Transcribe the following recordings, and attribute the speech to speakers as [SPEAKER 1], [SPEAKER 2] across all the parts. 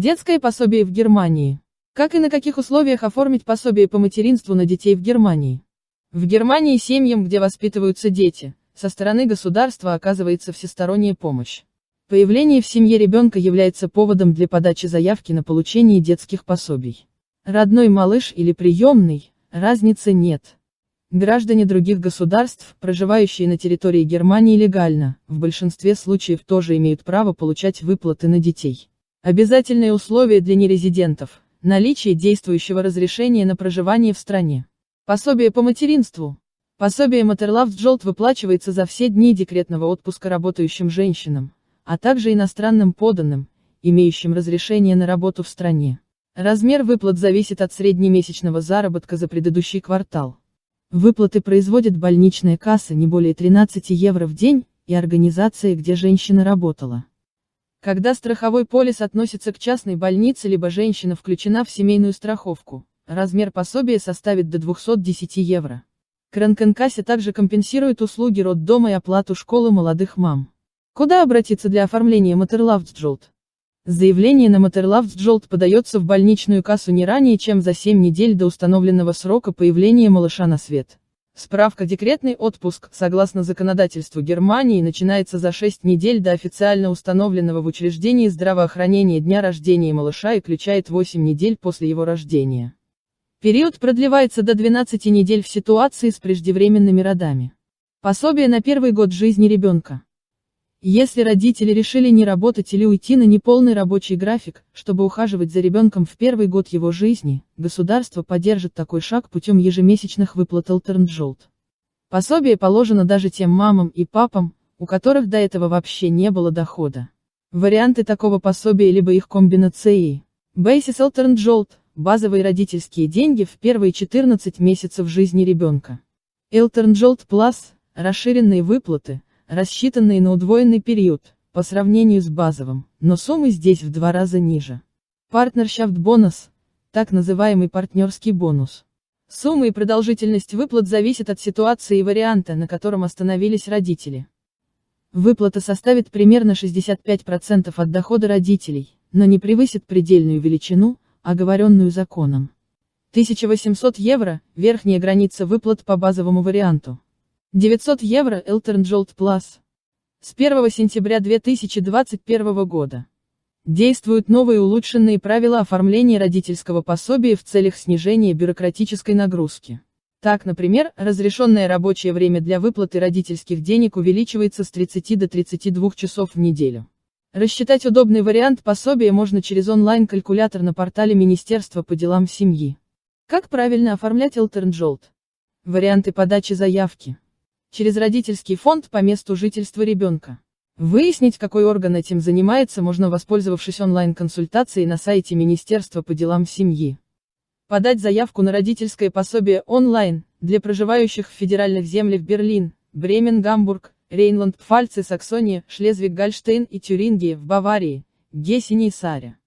[SPEAKER 1] Детское пособие в Германии. Как и на каких условиях оформить пособие по материнству на детей в Германии? В Германии семьям, где воспитываются дети, со стороны государства оказывается всесторонняя помощь. Появление в семье ребенка является поводом для подачи заявки на получение детских пособий. Родной малыш или приемный, разницы нет. Граждане других государств, проживающие на территории Германии легально, в большинстве случаев тоже имеют право получать выплаты на детей. Обязательные условия для нерезидентов – наличие действующего разрешения на проживание в стране. Пособие по материнству. Пособие Матерлафтсжольд выплачивается за все дни декретного отпуска работающим женщинам, а также иностранным подданным, имеющим разрешение на работу в стране. Размер выплат зависит от среднемесячного заработка за предыдущий квартал. Выплаты производит больничная касса не более 13 евро в день и организация, где женщина работала. Когда страховой полис относится к частной больнице либо женщина включена в семейную страховку, размер пособия составит до 210 евро. Кранкенкассе также компенсирует услуги роддома и оплату школы молодых мам. Куда обратиться для оформления Матерлафтсжольд? Заявление на Матерлафтсжольд подается в больничную кассу не ранее, чем за 7 недель до установленного срока появления малыша на свет. Справка «Декретный отпуск», согласно законодательству Германии, начинается за 6 недель до официально установленного в учреждении здравоохранения дня рождения малыша и включает 8 недель после его рождения. Период продлевается до 12 недель в ситуации с преждевременными родами. Пособие на первый год жизни ребенка. Если родители решили не работать или уйти на неполный рабочий график, чтобы ухаживать за ребенком в первый год его жизни, государство поддержит такой шаг путем ежемесячных выплат Elternjold. Пособие положено даже тем мамам и папам, у которых до этого вообще не было дохода. Варианты такого пособия либо их комбинации. Basis Elternjold – базовые родительские деньги в первые 14 месяцев жизни ребенка. Elternjold Plus – расширенные выплаты, рассчитанные на удвоенный период, по сравнению с базовым, но суммы здесь в 2 раза ниже. Partnerschaft Bonus – так называемый партнерский бонус. Сумма и продолжительность выплат зависят от ситуации и варианта, на котором остановились родители. Выплата составит примерно 65% от дохода родителей, но не превысит предельную величину, оговоренную законом. 1800 евро – верхняя граница выплат по базовому варианту. 900 евро Elternjold Plus. С 1 сентября 2021 года. Действуют новые улучшенные правила оформления родительского пособия в целях снижения бюрократической нагрузки. Так, например, разрешенное рабочее время для выплаты родительских денег увеличивается с 30 до 32 часов в неделю. Рассчитать удобный вариант пособия можно через онлайн-калькулятор на портале Министерства по делам семьи. Как правильно оформлять Elternjold? Варианты подачи заявки. Через родительский фонд по месту жительства ребенка. Выяснить, какой орган этим занимается, можно, воспользовавшись онлайн-консультацией на сайте Министерства по делам семьи. Подать заявку на родительское пособие онлайн, для проживающих в федеральных землях Берлин, Бремен, Гамбург, Рейнланд-Пфальц и Саксония, Шлезвиг-Гольштейн и Тюрингия, в Баварии, Гессене и Сааре.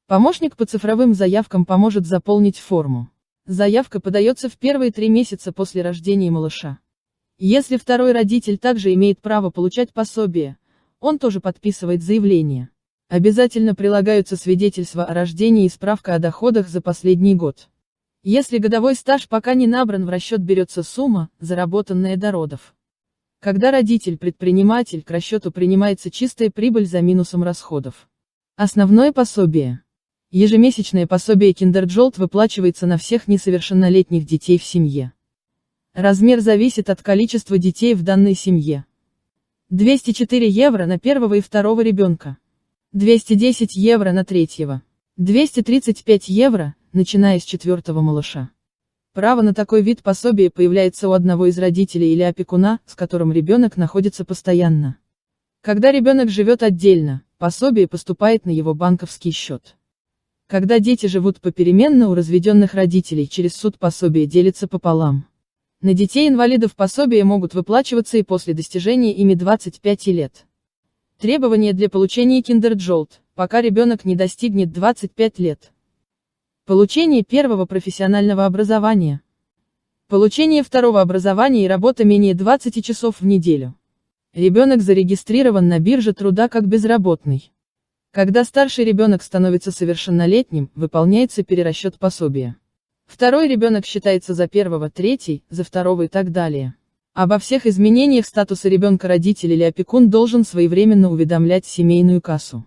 [SPEAKER 1] Помощник по цифровым заявкам поможет заполнить форму. Заявка подается в первые 3 месяца после рождения малыша. Если второй родитель также имеет право получать пособие, он тоже подписывает заявление. Обязательно прилагаются свидетельство о рождении и справка о доходах за последний год. Если годовой стаж пока не набран, в расчет берется сумма, заработанная до родов. Когда родитель-предприниматель, к расчету принимается чистая прибыль за минусом расходов. Основное пособие. Ежемесячное пособие Kinderjold выплачивается на всех несовершеннолетних детей в семье. Размер зависит от количества детей в данной семье. 204 евро на первого и второго ребенка. 210 евро на третьего. 235 евро, начиная с 4-го малыша. Право на такой вид пособия появляется у одного из родителей или опекуна, с которым ребенок находится постоянно. Когда ребенок живет отдельно, пособие поступает на его банковский счет. Когда дети живут попеременно у разведенных родителей, через суд пособие делится пополам. На детей-инвалидов пособия могут выплачиваться и после достижения ими 25 лет. Требования для получения Kinderjold, пока ребенок не достигнет 25 лет. Получение первого профессионального образования. Получение второго образования и работа менее 20 часов в неделю. Ребенок зарегистрирован на бирже труда как безработный. Когда старший ребенок становится совершеннолетним, выполняется перерасчет пособия. Второй ребенок считается за первого, третий, за второго и так далее. Обо всех изменениях статуса ребенка родитель или опекун должен своевременно уведомлять семейную кассу.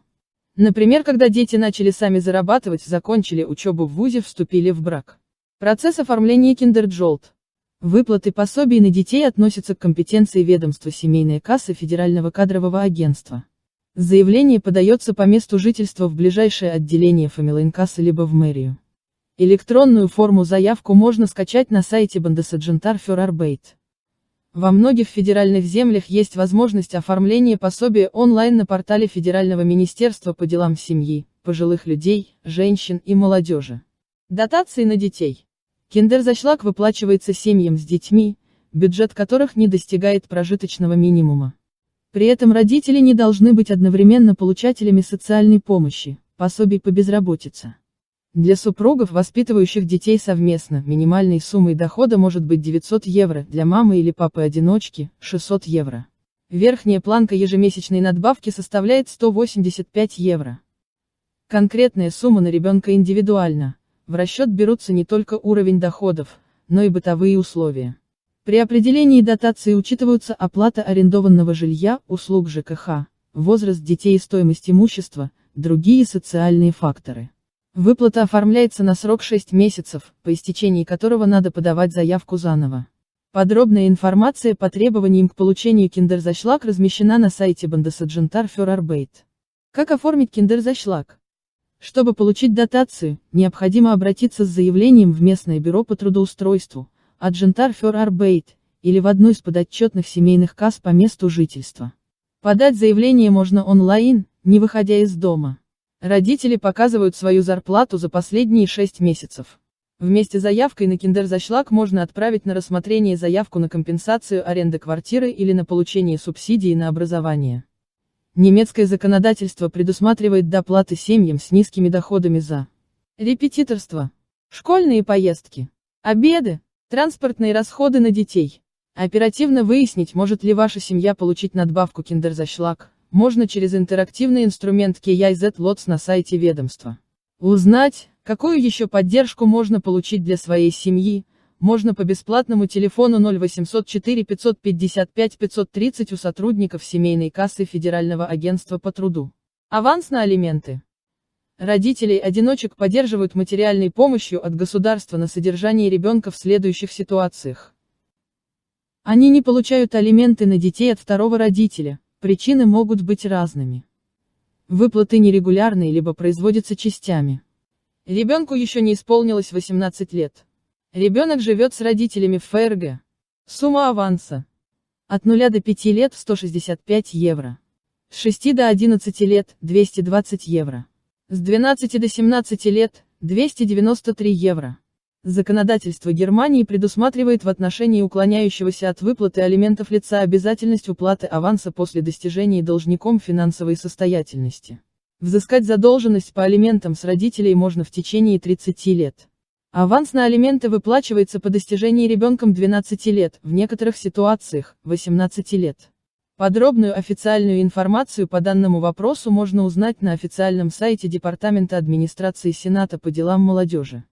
[SPEAKER 1] Например, когда дети начали сами зарабатывать, закончили учебу в вузе, вступили в брак. Процесс оформления Киндерджолд. Выплаты пособий на детей относятся к компетенции ведомства семейной кассы Федерального кадрового агентства. Заявление подается по месту жительства в ближайшее отделение фамилейн-кассы либо в мэрию. Электронную форму заявку можно скачать на сайте Bundesаgentur für Arbeit. Во многих федеральных землях есть возможность оформления пособия онлайн на портале Федерального министерства по делам семьи, пожилых людей, женщин и молодежи. Дотации на детей. Киндерзачлаг выплачивается семьям с детьми, бюджет которых не достигает прожиточного минимума. При этом родители не должны быть одновременно получателями социальной помощи, пособий по безработице. Для супругов, воспитывающих детей совместно, минимальной суммой дохода может быть 900 евро, для мамы или папы-одиночки – 600 евро. Верхняя планка ежемесячной надбавки составляет 185 евро. Конкретная сумма на ребенка индивидуальна. В расчет берутся не только уровень доходов, но и бытовые условия. При определении дотации учитываются оплата арендованного жилья, услуг ЖКХ, возраст детей и стоимость имущества, другие социальные факторы. Выплата оформляется на срок 6 месяцев, по истечении которого надо подавать заявку заново. Подробная информация по требованиям к получению Киндерзачлаг размещена на сайте Bundesаgentur für Arbeit. Как оформить Киндерзачлаг? Чтобы получить дотацию, необходимо обратиться с заявлением в местное бюро по трудоустройству, Agentur für Arbeit, или в одну из подотчетных семейных касс по месту жительства. Подать заявление можно онлайн, не выходя из дома. Родители показывают свою зарплату за последние 6 месяцев. Вместе с заявкой на Киндерзачлаг можно отправить на рассмотрение заявку на компенсацию аренды квартиры или на получение субсидии на образование. Немецкое законодательство предусматривает доплаты семьям с низкими доходами за репетиторство, школьные поездки, обеды, транспортные расходы на детей. Оперативно выяснить, может ли ваша семья получить надбавку Киндерзачлаг, можно через интерактивный инструмент KIZ Lots на сайте ведомства. Узнать, какую еще поддержку можно получить для своей семьи, можно по бесплатному телефону 0800 4 555 530 у сотрудников семейной кассы Федерального агентства по труду. Аванс на алименты. Родителей-одиночек поддерживают материальной помощью от государства на содержание ребенка в следующих ситуациях. Они не получают алименты на детей от второго родителя, причины могут быть разными. Выплаты нерегулярные либо производятся частями. Ребенку еще не исполнилось 18 лет. Ребенок живет с родителями в ФРГ. Сумма аванса. От 0 до 5 лет – 165 евро. С 6 до 11 лет – 220 евро. С 12 до 17 лет – 293 евро. Законодательство Германии предусматривает в отношении уклоняющегося от выплаты алиментов лица обязательность уплаты аванса после достижения должником финансовой состоятельности. Взыскать задолженность по алиментам с родителей можно в течение 30 лет. Аванс на алименты выплачивается по достижении ребенком 12 лет, в некоторых ситуациях – 18 лет. Подробную официальную информацию по данному вопросу можно узнать на официальном сайте Департамента администрации Сената по делам молодежи.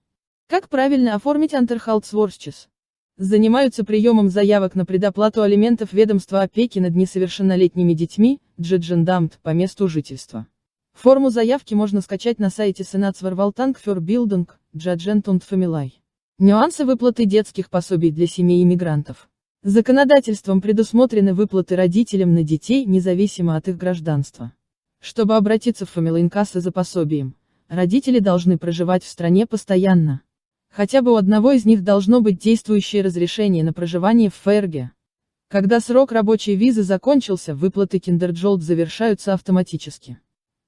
[SPEAKER 1] Как правильно оформить Unterhaltsvorschuss? Занимаются приемом заявок на предоплату алиментов ведомства опеки над несовершеннолетними детьми, Jugendamt, по месту жительства. Форму заявки можно скачать на сайте Senatsverwaltung für Bildung, Jugend und Familie. Нюансы выплаты детских пособий для семей иммигрантов. Законодательством предусмотрены выплаты родителям на детей, независимо от их гражданства. Чтобы обратиться в фамилейн-кассы за пособием, родители должны проживать в стране постоянно. Хотя бы у одного из них должно быть действующее разрешение на проживание в ФРГ. Когда срок рабочей визы закончился, выплаты Киндерджолд завершаются автоматически.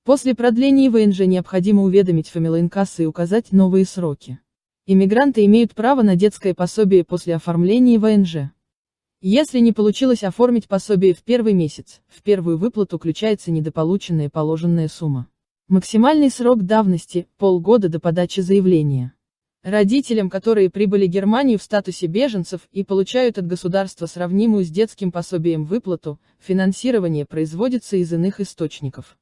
[SPEAKER 1] После продления ВНЖ необходимо уведомить фамилейн-кассы и указать новые сроки. Иммигранты имеют право на детское пособие после оформления ВНЖ. Если не получилось оформить пособие в первый месяц, в первую выплату включается недополученная положенная сумма. Максимальный срок давности – полгода до подачи заявления. Родителям, которые прибыли в Германию в статусе беженцев и получают от государства сравнимую с детским пособием выплату, финансирование производится из иных источников.